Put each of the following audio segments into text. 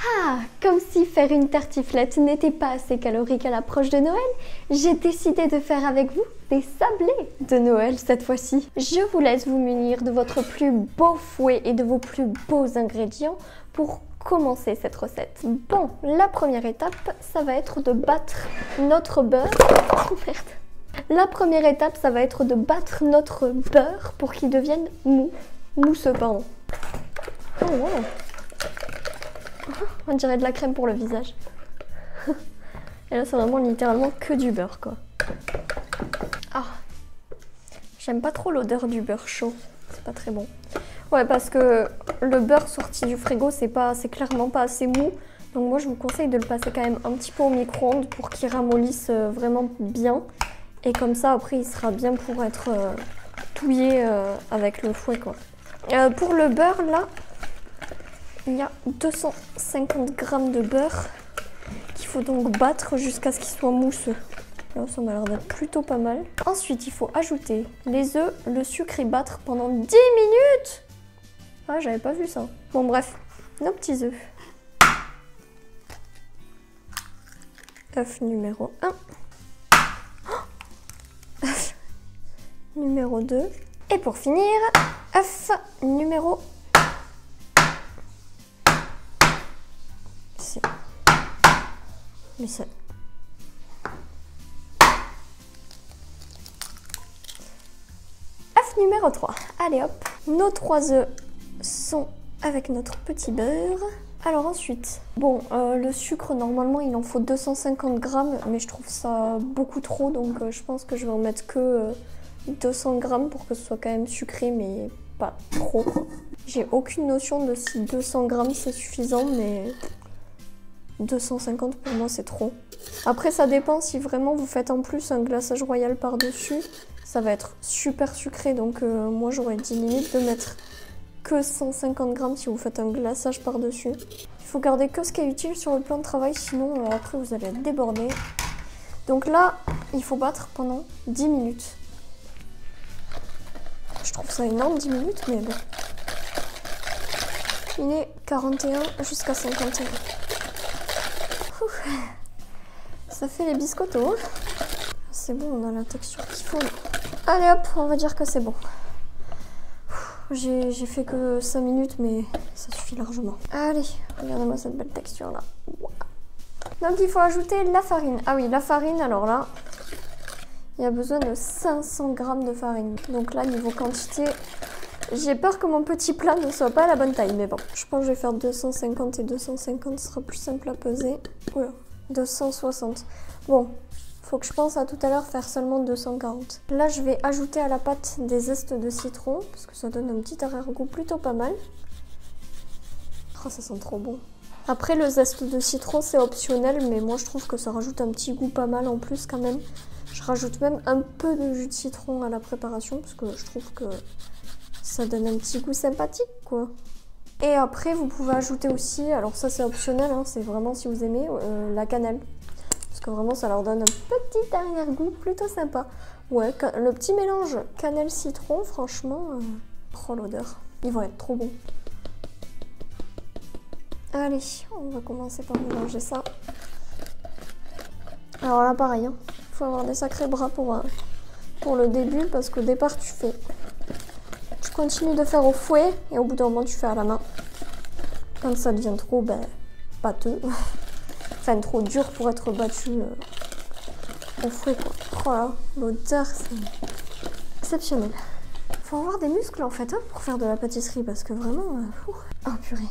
Ah, comme si faire une tartiflette n'était pas assez calorique à l'approche de Noël, j'ai décidé de faire avec vous des sablés de Noël cette fois-ci. Je vous laisse vous munir de votre plus beau fouet et de vos plus beaux ingrédients pour commencer cette recette. Bon, la première étape, ça va être de battre notre beurre. Oh merde. La première étape, ça va être de battre notre beurre pour qu'il devienne mou. Mousseux, pardon. Oh wow. On dirait de la crème pour le visage. Et là, c'est vraiment littéralement que du beurre, quoi. Ah, j'aime pas trop l'odeur du beurre chaud. C'est pas très bon. Ouais, parce que le beurre sorti du frigo, c'est clairement pas assez mou. Donc moi, je vous conseille de le passer quand même un petit peu au micro-ondes pour qu'il ramollisse vraiment bien. Et comme ça, après, il sera bien pour être touillé avec le fouet, quoi. Pour le beurre, là, il y a 250 g de beurre qu'il faut donc battre jusqu'à ce qu'il soit mousseux. Là, ça m'a l'air d'être plutôt pas mal. Ensuite, il faut ajouter les œufs, le sucre et battre pendant 10 minutes. Ah, j'avais pas vu ça. Bon, bref, nos petits œufs. œuf numéro 1. œuf numéro 2. Et pour finir, œuf numéro 6. Mais c'est... œuf numéro 3. Allez hop, nos 3 œufs sont avec notre petit beurre. Alors ensuite, bon, le sucre, normalement, il en faut 250 g, mais je trouve ça beaucoup trop, donc je pense que je vais en mettre que 200 g pour que ce soit quand même sucré, mais pas trop. J'ai aucune notion de si 200 g c'est suffisant, mais 250 pour moi c'est trop. Après, ça dépend si vraiment vous faites en plus un glaçage royal par-dessus, ça va être super sucré, donc moi j'aurais dit limite de mettre que 150 g si vous faites un glaçage par-dessus. Il faut garder que ce qui est utile sur le plan de travail, sinon après vous allez être débordé. Donc là, il faut battre pendant 10 minutes. Je trouve ça énorme, 10 minutes, mais bon. Il est 41 jusqu'à 51. Ouf. Ça fait les biscottos. C'est bon, on a la texture qu'il faut. Allez hop, on va dire que c'est bon. J'ai fait que 5 minutes, mais ça suffit largement. Allez, regardez-moi cette belle texture là. Wow. Donc il faut ajouter la farine. Ah oui, la farine, alors là, il y a besoin de 500 g de farine. Donc là, niveau quantité, j'ai peur que mon petit plat ne soit pas à la bonne taille. Mais bon, je pense que je vais faire 250 et 250, ce sera plus simple à peser. Oula, 260. Bon. Faut que je pense à tout à l'heure faire seulement 240. Là, je vais ajouter à la pâte des zestes de citron, parce que ça donne un petit arrière-goût plutôt pas mal. Oh, ça sent trop bon. Après, le zeste de citron, c'est optionnel, mais moi, je trouve que ça rajoute un petit goût pas mal en plus quand même. Je rajoute même un peu de jus de citron à la préparation, parce que je trouve que ça donne un petit goût sympathique, quoi. Et après, vous pouvez ajouter aussi, alors ça, c'est optionnel, hein, c'est vraiment si vous aimez, la cannelle. Parce que vraiment, ça leur donne un petit arrière-goût plutôt sympa. Ouais, le petit mélange cannelle-citron, franchement, oh l'odeur. Ils vont être trop bons. Allez, on va commencer par mélanger ça. Alors là, pareil, hein, faut avoir des sacrés bras pour le début, parce qu'au départ, tu continues de faire au fouet, et au bout d'un moment, tu fais à la main. Quand ça devient trop, pâteux. Enfin, trop dur pour être battu au fouet, quoi. Oh là, l'odeur, c'est exceptionnel. Faut avoir des muscles, en fait, hein, pour faire de la pâtisserie, parce que vraiment... Oh, purée.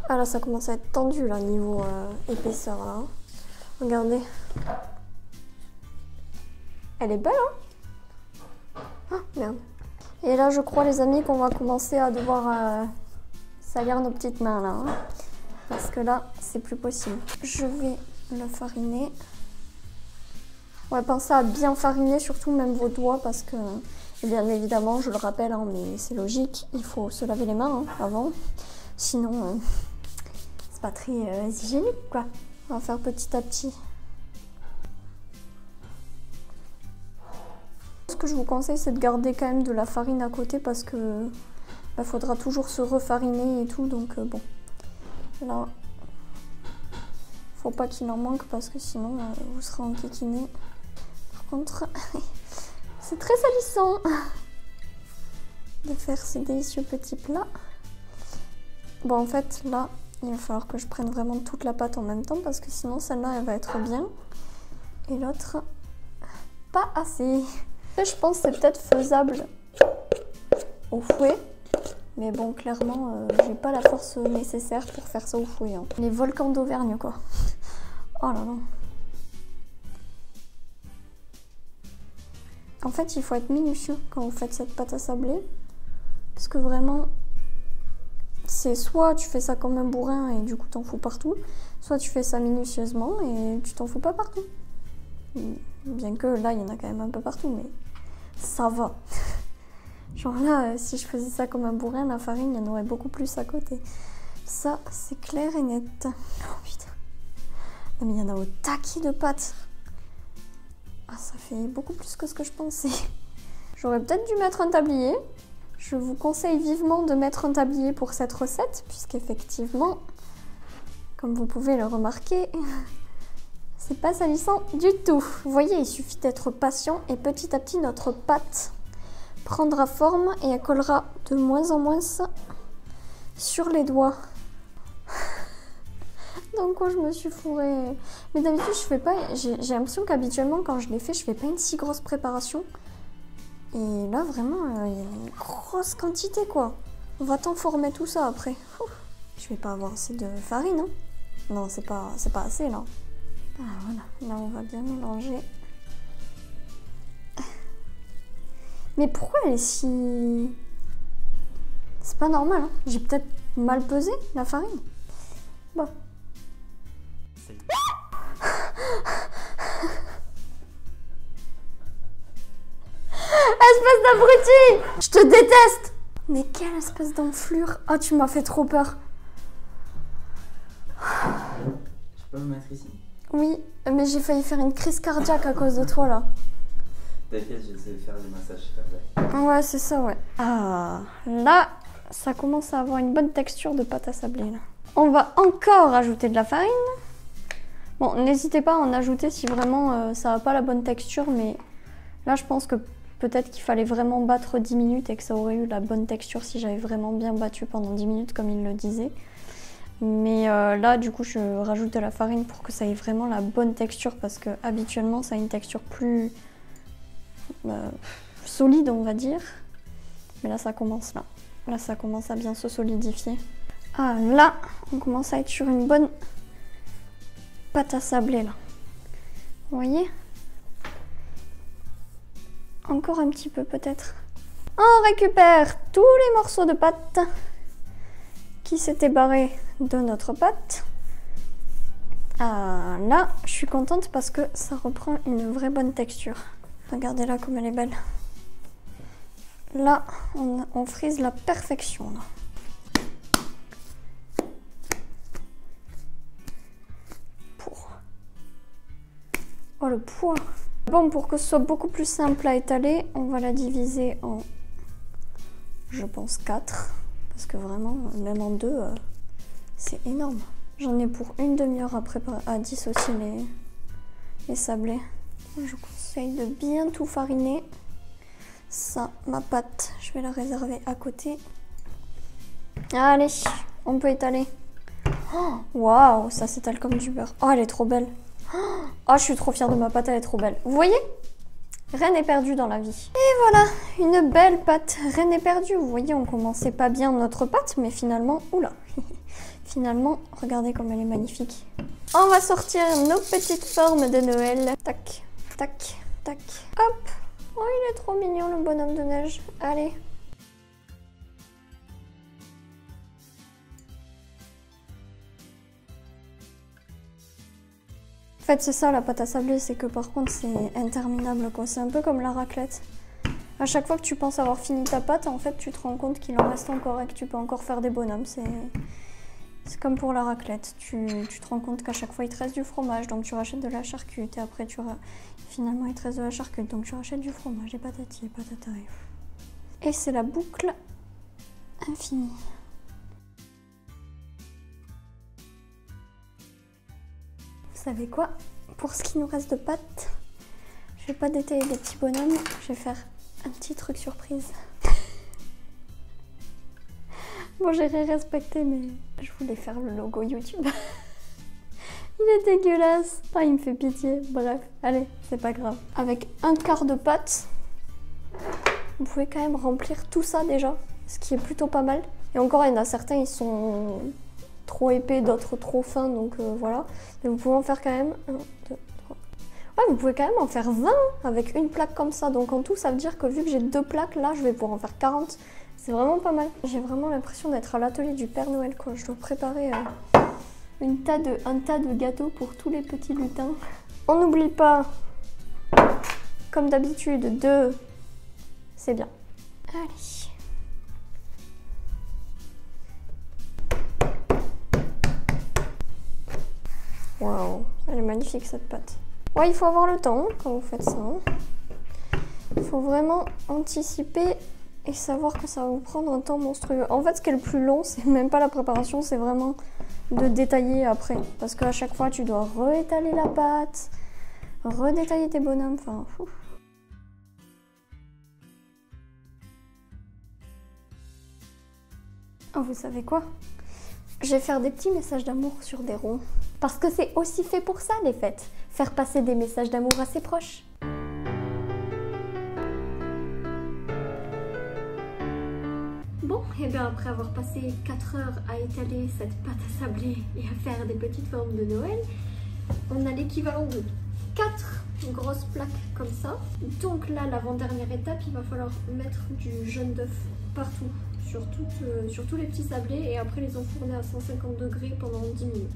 Ah là, ça commence à être tendu, là, niveau épaisseur, là. Hein. Regardez. Elle est belle, hein? Ah, merde. Et là, je crois, les amis, qu'on va commencer à devoir salir nos petites mains, là, hein. Parce que là, c'est plus possible. Je vais le fariner. Ouais, pensez à bien fariner, surtout même vos doigts, parce que, bien évidemment, je le rappelle, hein, mais c'est logique, il faut se laver les mains hein, avant. Sinon, c'est pas très hygiénique, quoi. On va faire petit à petit. Ce que je vous conseille, c'est de garder quand même de la farine à côté, parce que faudra toujours se refariner et tout, donc bon. Là, Faut pas qu'il en manque parce que sinon vous serez enquiquiné. Par contre, c'est très salissant de faire ce délicieux petit plat. Bon, en fait, là, il va falloir que je prenne vraiment toute la pâte en même temps parce que sinon, celle-là, elle va être bien. Et l'autre, pas assez. Je pense que c'est peut-être faisable au fouet. Mais bon, clairement, j'ai pas la force nécessaire pour faire ça au fouet. Hein. Les volcans d'Auvergne, quoi. Oh là là. En fait, il faut être minutieux quand vous faites cette pâte à sabler. Parce que vraiment, c'est soit tu fais ça comme un bourrin et du coup t'en fous partout, soit tu fais ça minutieusement et tu t'en fous pas partout. Bien que là, il y en a quand même un peu partout, mais ça va. Genre là, si je faisais ça comme un bourrin, la farine, il y en aurait beaucoup plus à côté. Ça, c'est clair et net. Oh putain. Non mais il y en a au taquet de pâtes. Ah, ça fait beaucoup plus que ce que je pensais. J'aurais peut-être dû mettre un tablier. Je vous conseille vivement de mettre un tablier pour cette recette, puisqu'effectivement, comme vous pouvez le remarquer, c'est pas salissant du tout. Vous voyez, il suffit d'être patient et petit à petit, notre pâte prendra forme et elle collera de moins en moins sur les doigts. Dans quoi je me suis fourrée. Mais d'habitude, je fais pas. J'ai l'impression qu'habituellement, quand je les fais, je fais pas une si grosse préparation. Et là, vraiment, il y a une grosse quantité, quoi. On va t'en former tout ça après. Ouf. Je vais pas avoir assez de farine, hein. Non, c'est pas assez, là. Ah, voilà. Là, on va bien mélanger. Mais pourquoi elle est si... C'est pas normal, hein. J'ai peut-être mal pesé la farine. Bon. Espèce d'abruti! Je te déteste! Mais quelle espèce d'enflure! Oh, tu m'as fait trop peur. Je peux me mettre ici? Oui, mais j'ai failli faire une crise cardiaque à cause de toi, là. T'inquiète, j'essaie de faire des massages cardiaques. Ouais, c'est ça, ouais. Ah, là, ça commence à avoir une bonne texture de pâte à sabler, là. On va encore ajouter de la farine. Bon, n'hésitez pas à en ajouter si vraiment ça n'a pas la bonne texture, mais là, je pense que peut-être qu'il fallait vraiment battre 10 minutes et que ça aurait eu la bonne texture si j'avais vraiment bien battu pendant 10 minutes, comme il le disait. Mais là, du coup, je rajoute de la farine pour que ça ait vraiment la bonne texture, parce que habituellement, ça a une texture plus solide, on va dire. Mais là, ça commence là. Là, ça commence à bien se solidifier. Ah, là, on commence à être sur une bonne pâte à sabler, là. Vous voyez? Encore un petit peu, peut-être. On récupère tous les morceaux de pâte qui s'étaient barrés de notre pâte. Ah, là, je suis contente parce que ça reprend une vraie bonne texture. Regardez là comme elle est belle. Là, on frise la perfection, là. Oh, le poids! Bon, pour que ce soit beaucoup plus simple à étaler, on va la diviser en, je pense, 4. Parce que vraiment, même en 2, c'est énorme. J'en ai pour une demi-heure à préparer, à dissocier les sablés. Je vous conseille de bien tout fariner. Ça, ma pâte, je vais la réserver à côté. Allez, on peut étaler. Oh, waouh, ça s'étale comme du beurre. Oh, elle est trop belle. Oh, je suis trop fière de ma pâte, elle est trop belle. Vous voyez? Rien n'est perdu dans la vie. Et voilà, une belle pâte. Rien n'est perdu. Vous voyez, on commençait pas bien notre pâte, mais finalement, oula. Finalement, regardez comme elle est magnifique. On va sortir nos petites formes de Noël. Tac, tac, tac. Hop. Oh, il est trop mignon, le bonhomme de neige. Allez. En fait, c'est ça la pâte à sabler, c'est que par contre, c'est interminable, quoi. C'est un peu comme la raclette. À chaque fois que tu penses avoir fini ta pâte, en fait, tu te rends compte qu'il en reste encore et que tu peux encore faire des bonhommes. C'est comme pour la raclette. Tu te rends compte qu'à chaque fois, il te reste du fromage, donc tu rachètes de la charcute. Et après, finalement, il te reste de la charcute, donc tu rachètes du fromage et patati et patata. Et c'est la boucle infinie. savez quoi? Pour ce qui nous reste de pâtes, je vais pas détailler des petits bonhommes, je vais faire un petit truc surprise. Bon, j'ai respecté, mais je voulais faire le logo YouTube. Il est dégueulasse. Ah, il me fait pitié. Bref, allez, c'est pas grave. Avec un quart de pâte, vous pouvez quand même remplir tout ça déjà, ce qui est plutôt pas mal. Et encore, il y en a certains, ils sont trop épais, d'autres trop fins, donc voilà. Mais vous pouvez en faire quand même 1, 2, 3. Ouais, vous pouvez quand même en faire 20 avec une plaque comme ça. Donc en tout, ça veut dire que vu que j'ai 2 plaques, là, je vais pouvoir en faire 40. C'est vraiment pas mal. J'ai vraiment l'impression d'être à l'atelier du Père Noël, quoi. Je dois préparer un tas de gâteaux pour tous les petits lutins. On n'oublie pas, comme d'habitude, 2. C'est bien. Allez. Waouh, elle est magnifique cette pâte. Ouais, il faut avoir le temps quand vous faites ça. Il faut vraiment anticiper et savoir que ça va vous prendre un temps monstrueux. En fait, ce qui est le plus long, c'est même pas la préparation, c'est vraiment de détailler après. Parce qu'à chaque fois, tu dois réétaler la pâte, redétailler tes bonhommes, enfin... Ouf. Oh, vous savez quoi? Je vais faire des petits messages d'amour sur des ronds. Parce que c'est aussi fait pour ça, les fêtes. Faire passer des messages d'amour à ses proches. Bon, et bien après avoir passé 4 heures à étaler cette pâte à sabler et à faire des petites formes de Noël, on a l'équivalent de 4 grosses plaques comme ça. Donc là, l'avant-dernière étape, il va falloir mettre du jaune d'œuf partout, sur tous les petits sablés, et après les enfourner à 150 degrés pendant 10 minutes.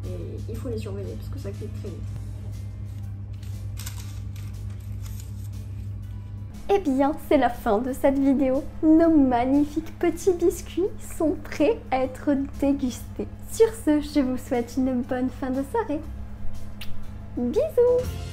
Et il faut les surveiller parce que ça cuit très vite. Eh bien, c'est la fin de cette vidéo. Nos magnifiques petits biscuits sont prêts à être dégustés. Sur ce, je vous souhaite une bonne fin de soirée. Bisous!